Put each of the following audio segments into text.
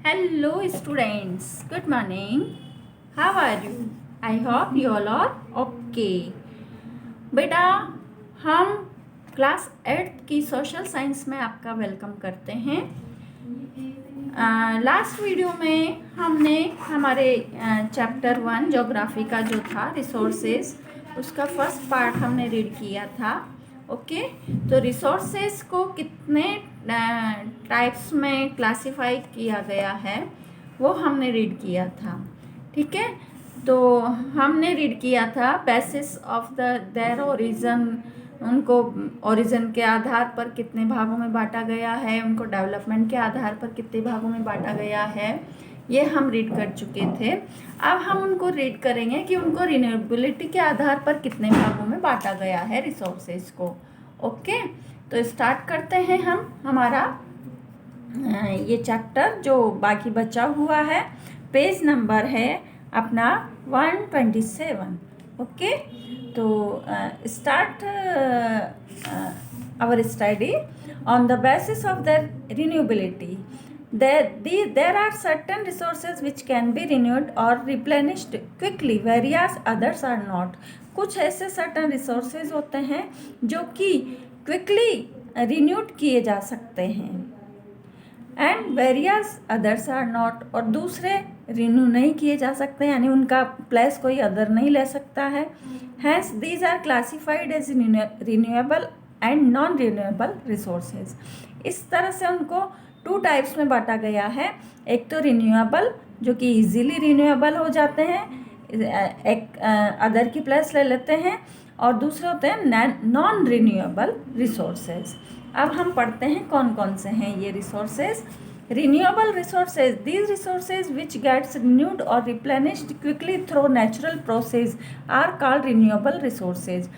Hello students, good morning. How are you? I hope you all are okay. बेटा हम class 8 की social science में आपका welcome करते हैं। लास्ट वीडियो में हमने हमारे चैप्टर 1 ज्योग्राफी का जो था रिसोर्सेज उसका फर्स्ट पार्ट हमने रीड किया था। ओके तो रिसोर्सेज को कितने टाइप्स में क्लासिफाई किया गया है वो हमने रीड किया था। ठीक है, तो हमने रीड किया था बेसिस ऑफ देयर ओरिजिन, उनको ओरिजिन के आधार पर कितने भागों में बांटा गया है, उनको डेवलपमेंट के आधार पर कितने भागों में बांटा गया है, ये हम रीड कर चुके थे। अब हम उनको रीड करेंगे कि उनको रिन्यूएबिलिटी के आधार पर कितने भागों में बांटा गया है रिसोर्सेज को। ओके, तो स्टार्ट करते हैं हम हमारा ये चैप्टर जो बाकी बचा हुआ है। पेज नंबर है अपना 127। ओके, तो start our study on the basis of their renewability. There are certain resources which can be renewed or replenished quickly, whereas others are not. कुछ ऐसे certain resources होते हैं जो कि quickly renewed किए जा सकते हैं and various others are not, और दूसरे रिन्यू नहीं किए जा सकते, यानी उनका प्लेस कोई अदर नहीं ले सकता है। Hence these are classified as renewable and non renewable resources. इस तरह से उनको 2 टाइप्स में बांटा गया है। एक तो रिन्यूएबल जो कि इजीली रिन्यूएबल हो जाते हैं, एक अदर की प्लेस ले लेते हैं, और दूसरे होते हैं नॉन रिन्यूएबल रिसोर्सेज। अब हम पढ़ते हैं कौन कौन से हैं ये resources. Renewable resources, these resources which gets renewed और replenished quickly through natural process are called renewable resources.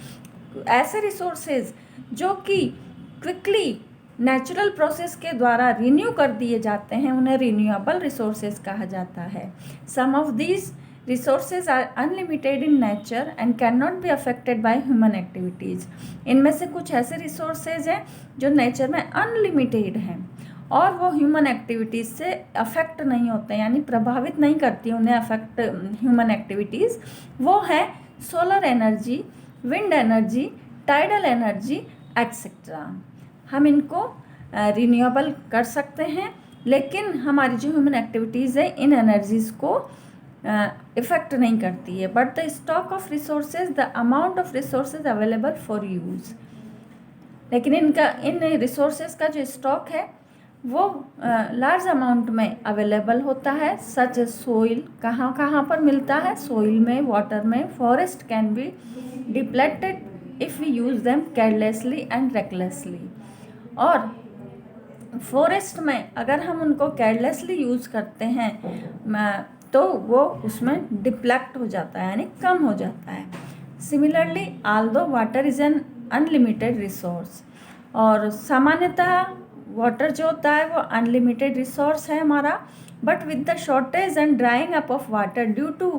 ऐसे रिसोर्सेज जो कि क्विकली नेचुरल प्रोसेस के द्वारा रिन्यू कर दिए जाते हैं उन्हें रिन्यूएबल रिसोर्सेज कहा जाता है। Some of these resources are unlimited in nature and can not be affected by human activities. इनमें से कुछ ऐसे रिसोर्सेज हैं जो नेचर में अनलिमिटेड हैं और वो ह्यूमन एक्टिविटीज़ से अफेक्ट नहीं होते, यानी प्रभावित नहीं करती उन्हें अफेक्ट ह्यूमन एक्टिविटीज़। वो है solar energy, wind energy, tidal energy etcetera. हम इनको रिन्यूएबल कर सकते हैं, लेकिन हमारी जो ह्यूमन एक्टिविटीज़ है इन एनर्जीज़ को इफ़ेक्ट नहीं करती है। But the stock of resources, the amount of resources available for use, लेकिन इन रिसोर्सेज का जो स्टॉक है वो लार्ज अमाउंट में अवेलेबल होता है। सच सोइल, कहाँ कहाँ पर मिलता है? सोइल में, वाटर में। Forest can be depleted if we use them carelessly and recklessly. और फॉरेस्ट में अगर हम उनको केयरलेसली यूज़ करते हैं तो वो उसमें डिप्लेक्ट हो जाता है, यानी कम हो जाता है। Similarly Aldous water is an unlimited resource, और सामान्यतः वाटर जो होता है वो अनलिमिटेड रिसोर्स है हमारा, but with the shortage and drying up of water due to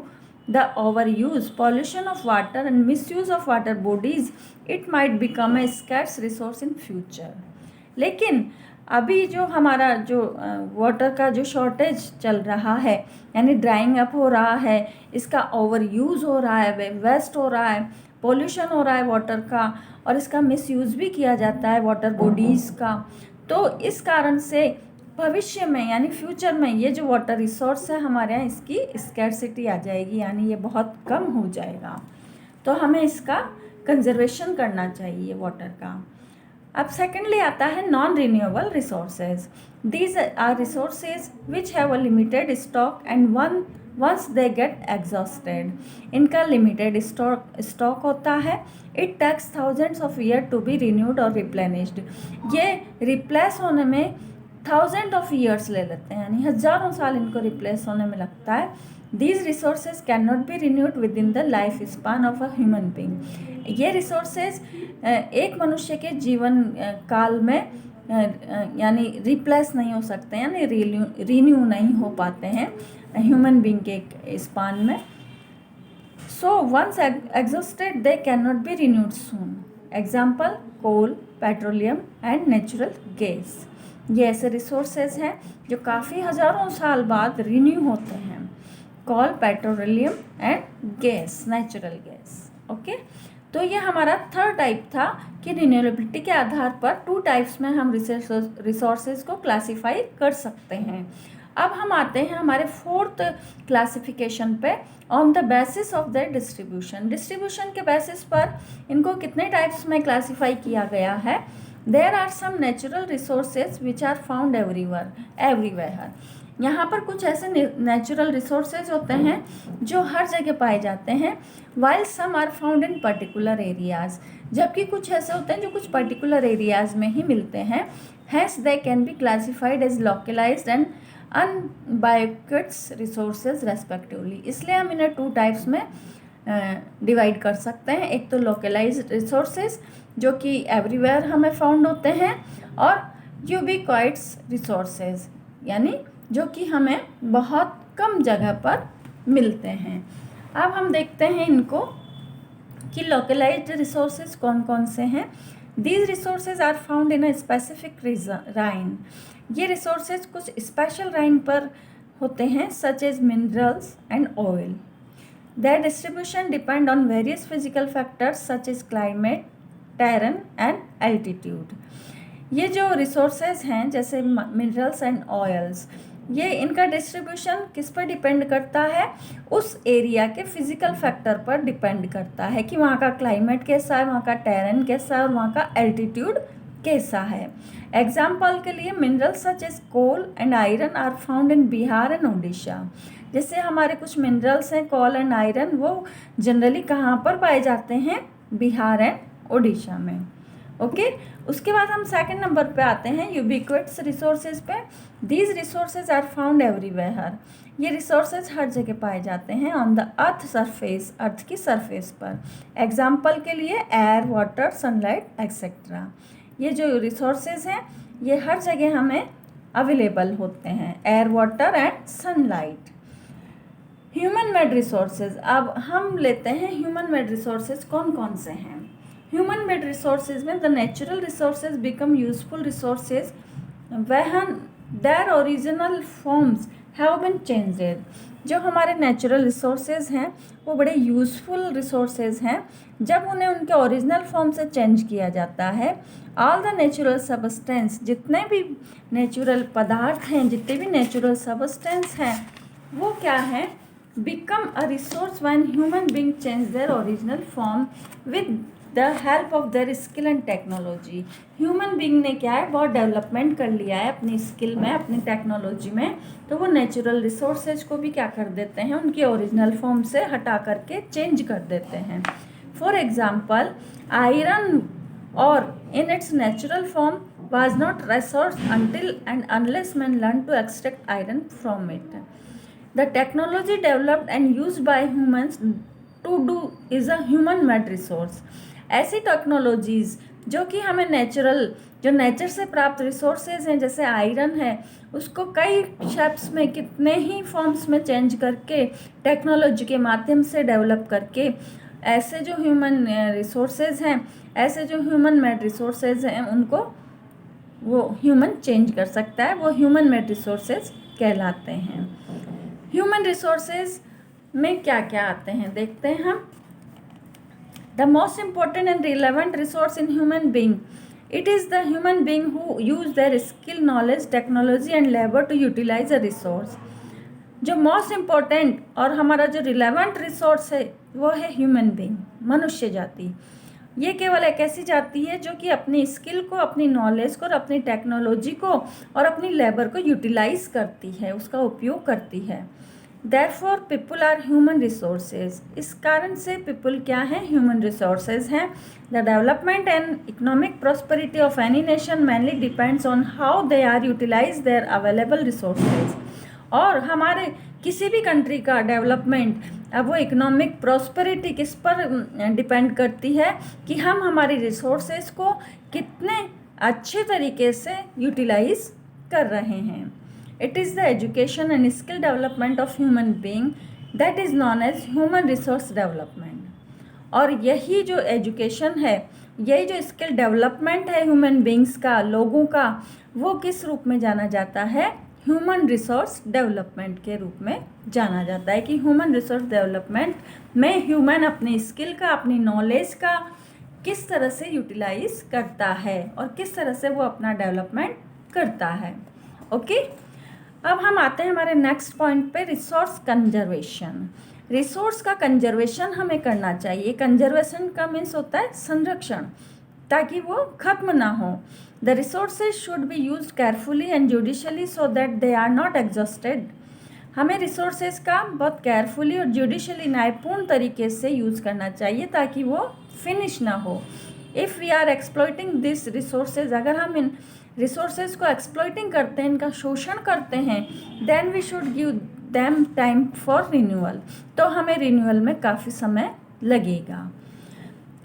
the overuse, pollution of water and misuse of water bodies, it might become a scarce resource in future. लेकिन अभी जो हमारा जो water का जो shortage चल रहा है, यानी ड्राइंग अप हो रहा है, इसका ओवर यूज़ हो रहा है, वेस्ट हो रहा है, पोल्यूशन हो रहा है वाटर का, और इसका मिसयूज़ भी किया जाता है वाटर बॉडीज़ का। तो इस कारण से भविष्य में यानी फ्यूचर में ये जो वाटर रिसोर्स है हमारे यहाँ, इसकी स्कैरसिटी आ जाएगी, यानी ये बहुत कम हो जाएगा। तो हमें इसका कंजर्वेशन करना चाहिए वाटर का। अब सेकेंडली आता है non renewable resources. These are resources which have a limited stock and once they get exhausted. इनका लिमिटेड स्टॉक होता है। It takes thousands of year to be renewed और रिप्लेनिश्ड। ये रिप्लेस होने में थाउजेंड ऑफ ईयर्स ले लेते हैं, यानी हज़ारों साल इनको रिप्लेस होने में लगता है। These resources cannot be renewed within the life span of a human being. ये रिसोर्सेज एक मनुष्य के जीवन काल में यानी रिप्लेस नहीं हो सकते, यानी रिन्यू नहीं हो पाते हैं ह्यूमन बींग के स्पान में। So once exhausted they can not be renewed soon. Example coal, petroleum and natural gas. ये ऐसे रिसोर्सेज हैं जो काफ़ी हज़ारों साल बाद रिन्यू होते हैं, call petroleum and gas, natural gas. Okay, तो ये हमारा थर्ड टाइप था कि रिन्यूएबिलिटी के आधार पर 2 टाइप्स में हम रिसोर्सेज को क्लासीफाई कर सकते हैं। अब हम आते हैं हमारे फोर्थ क्लासिफिकेशन पे, on the basis of the distribution. Distribution के बेसिस पर इनको कितने टाइप्स में क्लासीफाई किया गया है। There are some natural resources which are found everywhere. यहाँ पर कुछ ऐसे नेचुरल रिसोर्सेज होते हैं जो हर जगह पाए जाते हैं, while some are found in particular areas, जबकि कुछ ऐसे होते हैं जो कुछ पर्टिकुलर एरियाज में ही मिलते हैं। Hence they can be classified as localized and abiotics resources respectively. इसलिए हम इन्हें 2 टाइप्स में डिवाइड कर सकते हैं। एक तो लोकलाइज्ड रिसोर्सेज जो कि एवरीवेयर हमें फाउंड होते हैं, और यूबिक्विटस रिसोर्सेज यानी जो कि हमें बहुत कम जगह पर मिलते हैं। अब हम देखते हैं इनको कि लोकलाइज्ड रिसोर्सेज कौन कौन से हैं। These resources are found in a specific region. ये रिसोर्सेज कुछ स्पेशल राइन पर होते हैं, such as minerals and oil. Their distribution depend on various physical factors such as climate, terrain and altitude. ये जो रिसोर्सेज हैं जैसे मिनरल्स एंड ऑयल्स, ये इनका डिस्ट्रीब्यूशन किस पर डिपेंड करता है, उस एरिया के फिजिकल फैक्टर पर डिपेंड करता है कि वहाँ का क्लाइमेट कैसा है, वहाँ का टेरेन कैसा है और वहाँ का एल्टीट्यूड कैसा है। एग्जाम्पल के लिए minerals such as coal and iron are found in Bihar and Orissa. जैसे हमारे कुछ मिनरल्स हैं कोल एंड आयरन, वो जनरली कहाँ पर पाए जाते हैं, बिहार एंड उड़ीसा में। ओके, उसके बाद हम सेकंड नंबर पे आते हैं यूबिक्विटस रिसोर्सेज पे। These resources are found everywhere. ये रिसोर्सेज हर जगह पाए जाते हैं on the earth surface, earth की सरफेस पर। एग्जाम्पल के लिए एयर, वाटर, सनलाइट एक्सेट्रा। ये जो रिसोर्सेज हैं ये हर जगह हमें अवेलेबल होते हैं, air, water and sunlight. Human made resources, अब हम लेते हैं ह्यूमन मेड रिसोर्सेज कौन कौन से हैं। ह्यूमन मेड रिसोर्सेज में the natural resources become useful resources when their original forms have been changed. जो हमारे नेचुरल रिसोर्सेज हैं वो बड़े यूजफुल रिसोर्सेज हैं जब उन्हें उनके ओरिजिनल फॉर्म से चेंज किया जाता है। ऑल द नेचुरल सबस्टेंस, जितने भी नेचुरल पदार्थ हैं, जितने भी नेचुरल सबस्टेंस हैं, वो क्या है, become a resource when human being change their original form with the help of their skill and technology. Human being ने क्या है, बहुत डेवलपमेंट कर लिया है अपनी स्किल में, अपनी टेक्नोलॉजी में, तो वो नेचुरल रिसोर्सेज को भी क्या कर देते हैं, उनके ओरिजिनल फॉर्म से हटा करके चेंज कर देते हैं। फॉर एग्जाम्पल आयरन और in its natural form was not resourced until and unless men learned to extract iron from it. The technology developed and used by humans to do is a human made resource. ऐसी technologies जो कि हमें जो nature से प्राप्त resources हैं जैसे iron है, उसको कई शेप्स में, कितने ही फॉर्म्स में चेंज करके, टेक्नोलॉजी के माध्यम से डेवलप करके, ऐसे जो ह्यूमन रिसोर्सेज हैं, ऐसे जो ह्यूमन मेड रिसोर्सेज हैं, उनको वो ह्यूमन चेंज कर सकता है, वो ह्यूमन मेड रिसोर्सेज कहलाते हैं। ह्यूमन रिसोर्सेज में क्या क्या आते हैं देखते हैं हम। The most important and relevant resource in human being, it is the human being who use their skill, knowledge, technology and labour to utilise a resource. जो मोस्ट इम्पॉर्टेंट और हमारा जो रिलेवेंट रिसोर्स है वो है ह्यूमन बींग, मनुष्य जाति। ये केवल एक ऐसी जाति है जो कि अपनी स्किल को, अपनी नॉलेज को और अपनी टेक्नोलॉजी को और अपनी लेबर को यूटिलाइज करती है, उसका उपयोग करती है। Therefore people are human resources. इस कारण से पीपल क्या है, ह्यूमन रिसोर्सेज हैं। The development and economic prosperity of any nation mainly depends on how they are utilise their available resources. और हमारे किसी भी कंट्री का डेवलपमेंट, अब वो इकोनॉमिक प्रॉस्पेरिटी किस पर डिपेंड करती है कि हम हमारी रिसोर्सेज को कितने अच्छे तरीके से यूटिलाइज कर रहे हैं। It is the education and skill development of human being that is known as human resource development. और यही जो एजुकेशन है यही जो स्किल डेवलपमेंट है ह्यूमन बींग्स का, लोगों का, वो किस रूप में जाना जाता है? ह्यूमन रिसोर्स डेवलपमेंट के रूप में जाना जाता है कि ह्यूमन रिसोर्स डेवलपमेंट में ह्यूमन अपनी स्किल का, अपनी नॉलेज का किस तरह से यूटिलाइज करता है और किस तरह से वो अपना डेवलपमेंट करता है। ओके, अब हम आते हैं हमारे नेक्स्ट पॉइंट पे, रिसोर्स कंजर्वेशन। रिसोर्स का कंजर्वेशन हमें करना चाहिए। कंजर्वेशन का मीन्स होता है संरक्षण, ताकि वो खत्म ना हो। The resources should be use carefully and judiciously so that they are not exhausted. हमें रिसोर्सेज का बहुत केयरफुली और जुडिशली, न्यायपूर्ण तरीके से यूज़ करना चाहिए ताकि वो फिनिश ना हो। If we are exploiting this resources, अगर हम इन रिसोर्सेज को एक्सप्लॉइटिंग करते हैं, इनका शोषण करते हैं, then we should give them time for renewal. तो हमें रिन्यूअल में काफ़ी समय लगेगा।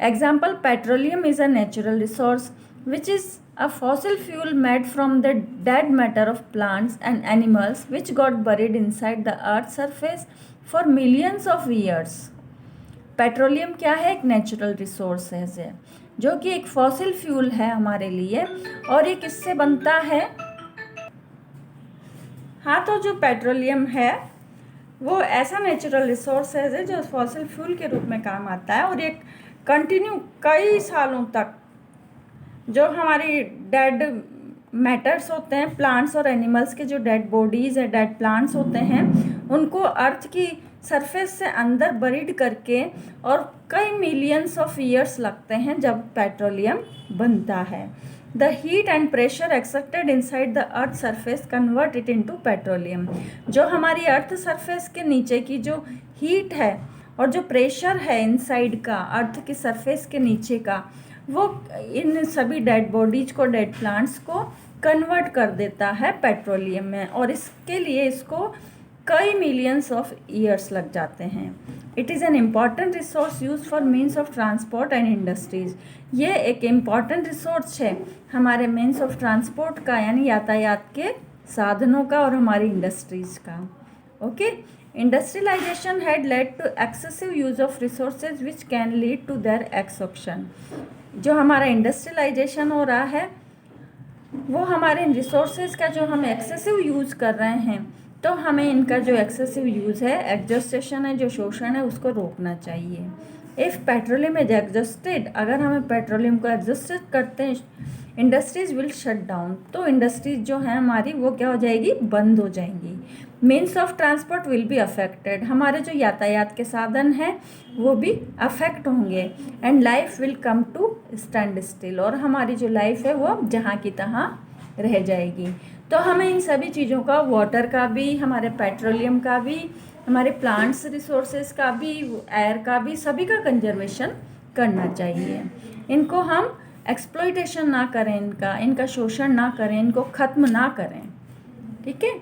Example, petroleum is a natural resource which is a fossil fuel made from the dead matter of plants and animals which got buried inside the earth's surface for millions of years. Petroleum क्या है? एक natural resources है जो कि एक fossil fuel है हमारे लिए, और ये किससे बनता है? हाँ, तो जो पेट्रोलियम है वो ऐसा नेचुरल रिसोर्सेज है जो फॉसिल फ्यूल के रूप में काम आता है, और ये कंटिन्यू कई सालों तक जो हमारी डेड मैटर्स होते हैं, प्लांट्स और एनिमल्स के जो डेड बॉडीज़ है, डेड प्लांट्स होते हैं, उनको अर्थ की सरफेस से अंदर बरीड करके, और कई मिलियंस ऑफ ईयर्स लगते हैं जब पेट्रोलियम बनता है। The heat and pressure extracted inside the earth surface convert it into petroleum. जो हमारी अर्थ सरफेस के नीचे की जो हीट है और जो प्रेशर है इनसाइड का, अर्थ की सरफेस के नीचे का, वो इन सभी डेड बॉडीज को, डेड प्लांट्स को कन्वर्ट कर देता है पेट्रोलियम में, और इसके लिए इसको कई मिलियंस ऑफ ईयर्स लग जाते हैं। It is an important resource use for means of transport and industries. ये एक इम्पॉर्टेंट रिसोर्स है हमारे मीन्स ऑफ ट्रांसपोर्ट का, यानी यातायात के साधनों का, और हमारी इंडस्ट्रीज का। Okay, industrialization had led to excessive use of resources which can lead to their exhaustion. जो हमारा इंडस्ट्रियलाइजेशन हो रहा है वो हमारे रिसोर्सेज का जो हम एक्सेसिव यूज़ कर रहे हैं, तो हमें इनका जो एक्सेसिव यूज़ है, एग्जॉस्टेशन है, जो शोषण है, उसको रोकना चाहिए। इफ़ पेट्रोलियम इज एग्जॉस्टेड, अगर हमें पेट्रोलियम को एग्जॉस्टेड करते हैं, इंडस्ट्रीज विल शट डाउन, तो इंडस्ट्रीज जो है हमारी वो क्या हो जाएगी? बंद हो जाएंगी। Means of transport will be affected, हमारे जो यातायात के साधन हैं वो भी अफेक्ट होंगे। And life will come to stand still, और हमारी जो लाइफ है वो जहाँ की तहाँ रह जाएगी। तो हमें इन सभी चीज़ों का, वाटर का भी, हमारे पेट्रोलियम का भी, हमारे प्लांट्स रिसोर्सेज का भी, एयर का भी, सभी का कंजर्वेशन करना चाहिए। इनको हम एक्सप्लॉइटेशन ना करें, इनका शोषण ना करें, इनको ख़त्म ना करें। ठीक है।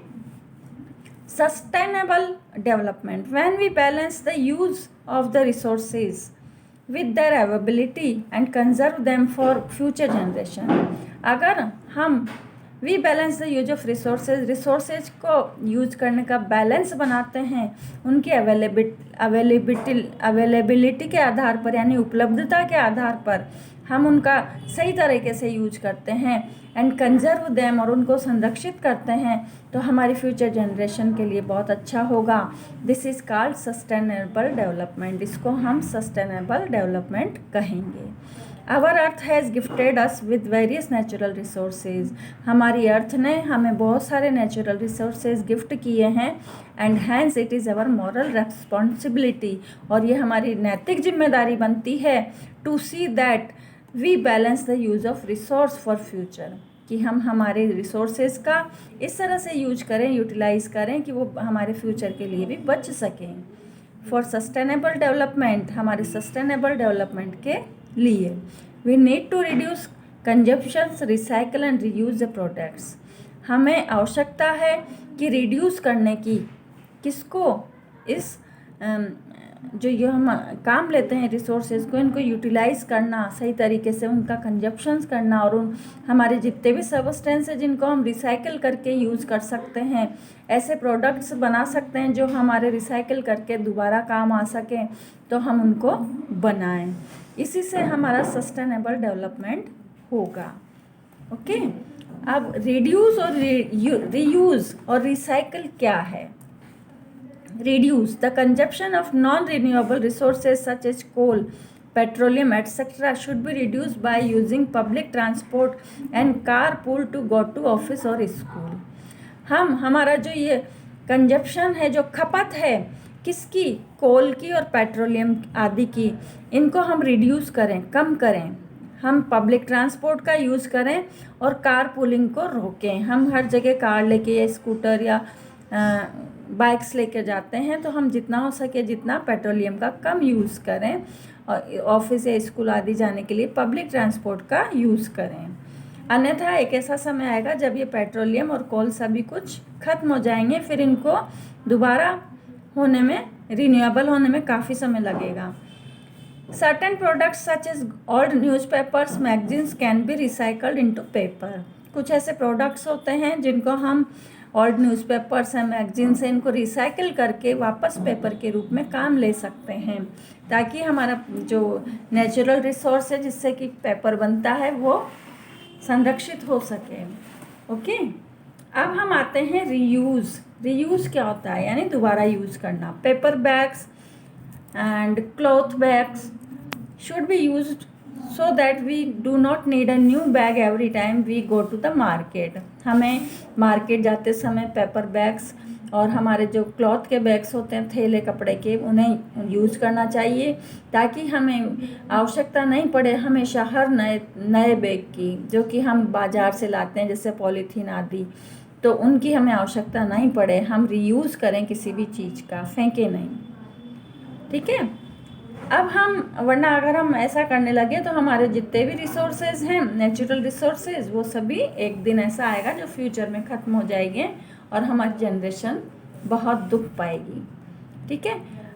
Sustainable development, when we balance the use of the resources with their availability and conserve them for future generation, अगर हम we balance the use of resources को यूज करने का बैलेंस बनाते हैं, उनकी अवेलेबिलिटी के आधार पर, यानी उपलब्धता के आधार पर हम उनका सही तरीके से यूज करते हैं, एंड कंजर्व देम, और उनको संरक्षित करते हैं, तो हमारी फ्यूचर जनरेशन के लिए बहुत अच्छा होगा। This is called sustainable development, इसको हम सस्टेनेबल डेवलपमेंट कहेंगे। Our earth has gifted us with various natural resources, हमारी अर्थ ने हमें बहुत सारे नेचुरल रिसोर्सेज गिफ्ट किए हैं, and hence it is our moral responsibility, और ये हमारी नैतिक जिम्मेदारी बनती है to see that we balance the use of resource for future, कि हम हमारे रिसोर्सेज का इस तरह से यूज करें, यूटिलाइज करें कि वो हमारे फ्यूचर के लिए भी बच सकें। फॉर सस्टेनेबल डेवलपमेंट, हमारे सस्टेनेबल डेवलपमेंट के लिए we need to reduce consumptions, recycle and reuse the products, हमें आवश्यकता है कि रिड्यूस करने की, किसको? इस जो ये हम काम लेते हैं रिसोर्सेज को, इनको यूटिलाइज़ करना, सही तरीके से उनका कंजप्शंस करना, और उन हमारे जितने भी सब्सटेंस है जिनको हम रिसाइकिल करके यूज़ कर सकते हैं, ऐसे प्रोडक्ट्स बना सकते हैं जो हमारे रिसाइकिल करके दोबारा काम आ सकें, तो हम उनको बनाएं। इसी से हमारा सस्टेनेबल डेवलपमेंट होगा। ओके, अब रिड्यूस और रीयूज़ और रिसाइकल क्या है? Reduce the consumption of non-renewable resources such as coal, petroleum, etc. should be reduced by using public transport and carpool to go to office or school. हमारा जो ये consumption है, जो खपत है किसकी, कोल की और पेट्रोलियम आदि की, इनको हम रिड्यूस करें, कम करें। हम पब्लिक ट्रांसपोर्ट का यूज़ करें और कार पूलिंग को रोकें। हम हर जगह कार लेके या स्कूटर या बाइक्स लेके जाते हैं, तो हम जितना हो सके जितना पेट्रोलियम का कम यूज़ करें और ऑफिस या स्कूल आदि जाने के लिए पब्लिक ट्रांसपोर्ट का यूज़ करें। अन्यथा एक ऐसा समय आएगा जब ये पेट्रोलियम और कोल सभी कुछ खत्म हो जाएंगे, फिर इनको दोबारा होने में, रिन्यूएबल होने में काफ़ी समय लगेगा। Certain products such as old newspapers, magazines can be recycled into paper. कुछ ऐसे प्रोडक्ट्स होते हैं जिनको हम ओल्ड न्यूज़पेपर्स हैं, मैगजीन्स हैं, इनको रिसाइकिल करके वापस पेपर के रूप में काम ले सकते हैं, ताकि हमारा जो नेचुरल रिसोर्स है जिससे कि पेपर बनता है वो संरक्षित हो सके। ओके, अब हम आते हैं रीयूज़। रीयूज़ क्या होता है? यानी दोबारा यूज़ करना। Paper bags and cloth bags should be used so that we do not need a new bag every time we go to the market. हमें मार्केट जाते समय पेपर बैग्स और हमारे जो क्लॉथ के बैग्स होते हैं, थैले कपड़े के, उन्हें यूज़ करना चाहिए, ताकि हमें आवश्यकता नहीं पड़े हमेशा हर नए बैग की, जो कि हम बाज़ार से लाते हैं जैसे पॉलीथीन आदि, तो उनकी हमें आवश्यकता नहीं पड़े। हम रीयूज़ करें किसी भी चीज़ का, फेंके नहीं। ठीक है, अब हम, वरना अगर हम ऐसा करने लगे तो हमारे जितने भी रिसोर्सेज हैं, नेचुरल रिसोर्सेज, वो सभी एक दिन ऐसा आएगा जो फ्यूचर में ख़त्म हो जाएंगे और हमारी जनरेशन बहुत दुख पाएगी। ठीक है,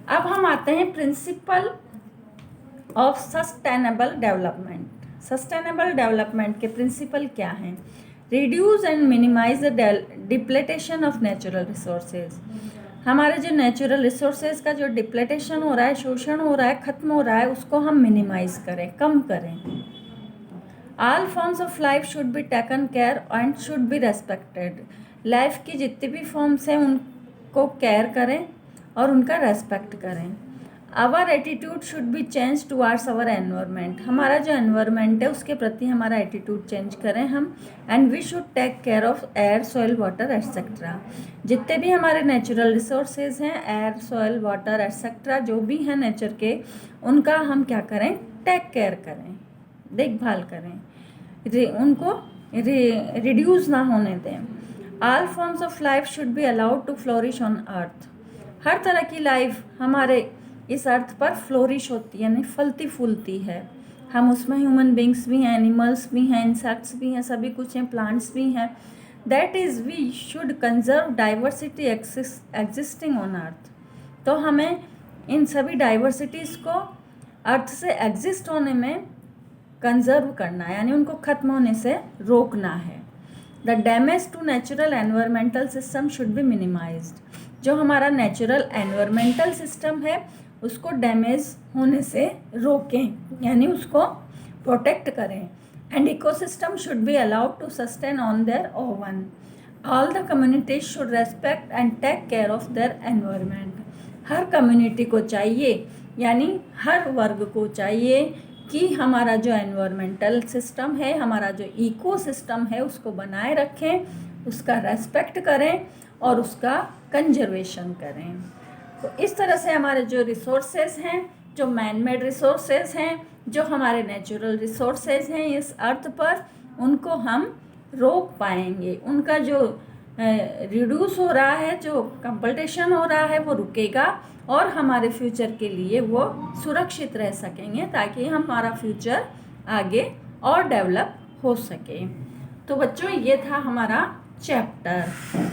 अब हम आते हैं principal of sustainable development. Sustainable development के प्रिंसिपल क्या हैं? Reduce and minimize the depletion of natural resources. हमारे जो नेचुरल रिसोर्सेज का जो डिप्लेटेशन हो रहा है, शोषण हो रहा है, ख़त्म हो रहा है, उसको हम मिनिमाइज़ करें, कम करें। All forms of life should be taken care and should be respected. Life की जितनी भी फॉर्म्स हैं उनको केयर करें और उनका रेस्पेक्ट करें। Our attitude should be change towards our environment. हमारा जो एनवायरनमेंट है उसके प्रति हमारा एटीट्यूड चेंज करें हम। And we should take care of air, soil, water etcetera. जितने भी हमारे नेचुरल रिसोर्सेज हैं, एयर, सॉइल, वाटर एट्सेट्रा, जो भी हैं नेचर के, उनका हम क्या करें? टेक केयर करें, देखभाल करें, उनको रिड्यूस ना होने दें। All forms of life should be allowed to flourish on earth. हर तरह की लाइफ हमारे इस अर्थ पर फ्लोरिश होती है, यानी फलती फूलती है। हम उसमें ह्यूमन बींग्स भी हैं, एनिमल्स भी हैं, इंसेक्ट्स भी हैं, सभी कुछ हैं, प्लांट्स भी हैं। That is we should conserve diversity existing on earth. तो हमें इन सभी डाइवर्सिटीज़ को अर्थ से एग्जिस्ट होने में कंजर्व करना है, यानी उनको ख़त्म होने से रोकना है। The damage to natural environmental system should be minimised. जो हमारा नेचुरल एनवायरमेंटल सिस्टम है उसको डैमेज होने से रोकें, यानी उसको प्रोटेक्ट करें। And ecosystem should be allowed to sustain on their own. All the communities should respect and take care of their environment. हर कम्युनिटी को चाहिए, यानी हर वर्ग को चाहिए कि हमारा जो एनवायरमेंटल सिस्टम है, हमारा जो इकोसिस्टम है, उसको बनाए रखें, उसका रेस्पेक्ट करें और उसका कंजर्वेशन करें। तो इस तरह से हमारे जो रिसोर्सेज हैं, जो मैन मेड रिसोर्सेज हैं, जो हमारे नेचुरल रिसोर्सेज हैं इस अर्थ पर, उनको हम रोक पाएंगे। उनका जो रिड्यूस हो रहा है, जो कंपल्टेशन हो रहा है, वो रुकेगा और हमारे फ्यूचर के लिए वो सुरक्षित रह सकेंगे, ताकि हमारा फ्यूचर आगे और डेवलप हो सके। तो बच्चों, ये था हमारा चैप्टर,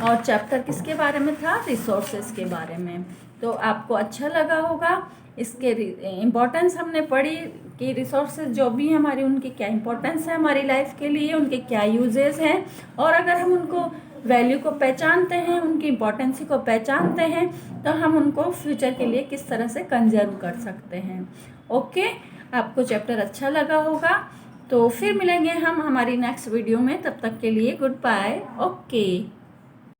और चैप्टर किसके बारे में था? रिसोर्सेज के बारे में। तो आपको अच्छा लगा होगा। इसके इम्पोर्टेंस हमने पढ़ी कि रिसोर्सेज जो भी हमारी, उनकी क्या इम्पोर्टेंस है हमारी लाइफ के लिए, उनके क्या यूजेस हैं, और अगर हम उनको वैल्यू को पहचानते हैं, उनकी इम्पोर्टेंस को पहचानते हैं, तो हम उनको फ्यूचर के लिए किस तरह से कंजर्व कर सकते हैं। ओके, आपको चैप्टर अच्छा लगा होगा। तो फिर मिलेंगे हम हमारी नेक्स्ट वीडियो में, तब तक के लिए गुड बाय। ओके।